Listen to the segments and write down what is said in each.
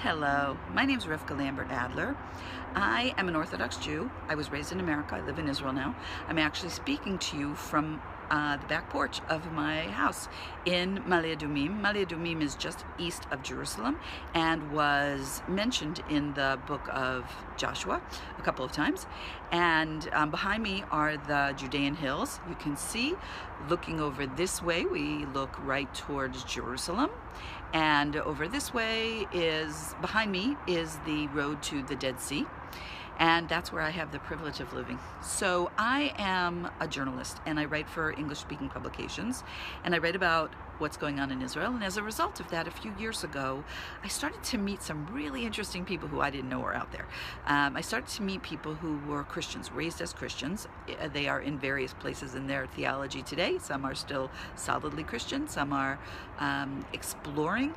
Hello, my name is Rivka Lambert Adler. I am an Orthodox Jew. I was raised in America. I live in Israel now. I'm actually speaking to you from the back porch of my house in Ma'ale Adumim. Ma'ale Adumim is just east of Jerusalem and was mentioned in the book of Joshua a couple of times. And behind me are the Judean hills. You can see, looking over this way, we look right towards Jerusalem. And over this way behind me is the road to the Dead Sea. And that's where I have the privilege of living. So I am a journalist, and I write for English-speaking publications, and I write about what's going on in Israel. And as a result of that, a few years ago, I started to meet some really interesting people who I didn't know were out there. I started to meet people who were Christians, raised as Christians. They are in various places in their theology today. Some are still solidly Christian, some are exploring.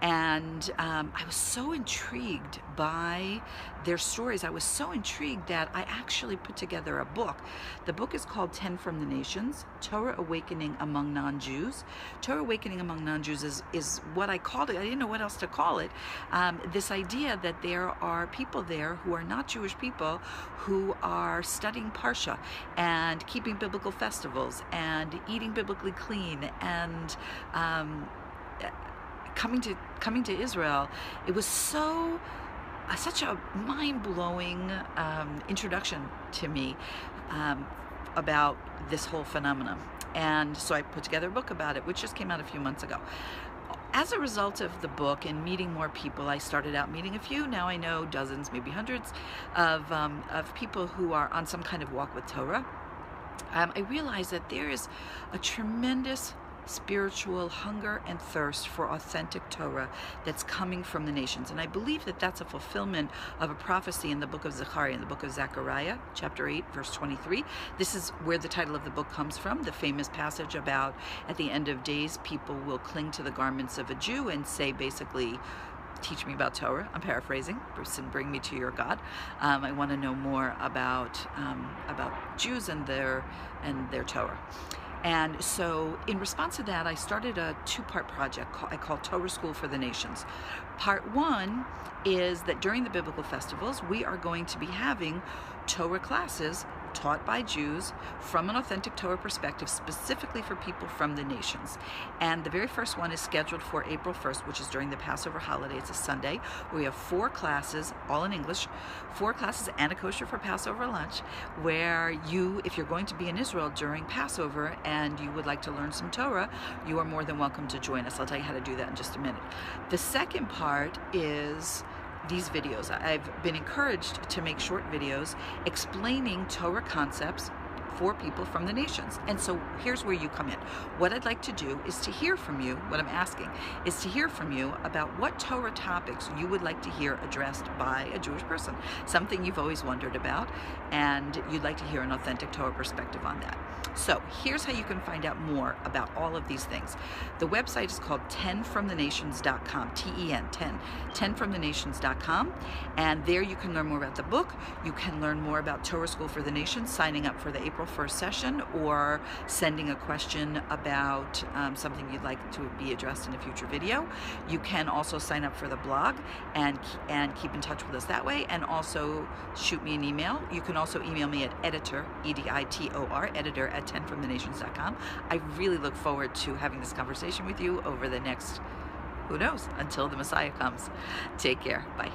And I was so intrigued by their stories. I was so intrigued that I actually put together a book. The book is called 10 from the Nations, Torah Awakening Among Non-Jews. Torah Awakening Among Non-Jews is what I called it. I didn't know what else to call it. This idea that there are people there who are not Jewish people who are studying Parsha and keeping biblical festivals and eating biblically clean and coming to Israel. It was such a mind-blowing introduction to me about this whole phenomenon. And so I put together a book about it, which just came out a few months ago. As a result of the book and meeting more people, I started out meeting a few. Now I know dozens, maybe hundreds of people who are on some kind of walk with Torah. I realized that there is a tremendous spiritual hunger and thirst for authentic Torah that's coming from the nations. And I believe that that's a fulfillment of a prophecy in the book of Zechariah, in the book of Zechariah, chapter 8, verse 23. This is where the title of the book comes from, the famous passage about at the end of days, people will cling to the garments of a Jew and say basically, teach me about Torah. I'm paraphrasing. Bring me to your God. I want to know more about Jews and their Torah. And so in response to that, I started a two-part project I call Torah School for the Nations. Part one is that during the biblical festivals, we are going to be having Torah classes taught by Jews from an authentic Torah perspective, specifically for people from the nations. And the very first one is scheduled for April 1st, which is during the Passover holiday. It's a Sunday. We have 4 classes, all in English, 4 classes and a kosher for Passover lunch, where you, if you're going to be in Israel during Passover and you would like to learn some Torah, you are more than welcome to join us. I'll tell you how to do that in just a minute. The second part is these videos. I've been encouraged to make short videos explaining Torah concepts for people from the nations. And so here's where you come in. What I'd like to do is to hear from you, what I'm asking is to hear from you about what Torah topics you would like to hear addressed by a Jewish person, something you've always wondered about, and you'd like to hear an authentic Torah perspective on that. So here's how you can find out more about all of these things. The website is called 10fromthenations.com, T-E-N, 10fromthenations.com, and there you can learn more about the book. You can learn more about Torah School for the Nations, signing up for the April 1st session, or sending a question about something you'd like to be addressed in a future video. You can also sign up for the blog and keep in touch with us that way, and also shoot me an email. You can also email me at editor, E-D-I-T-O-R, editor at 10fromthenations.com. I really look forward to having this conversation with you over the next, who knows, until the Messiah comes. Take care. Bye.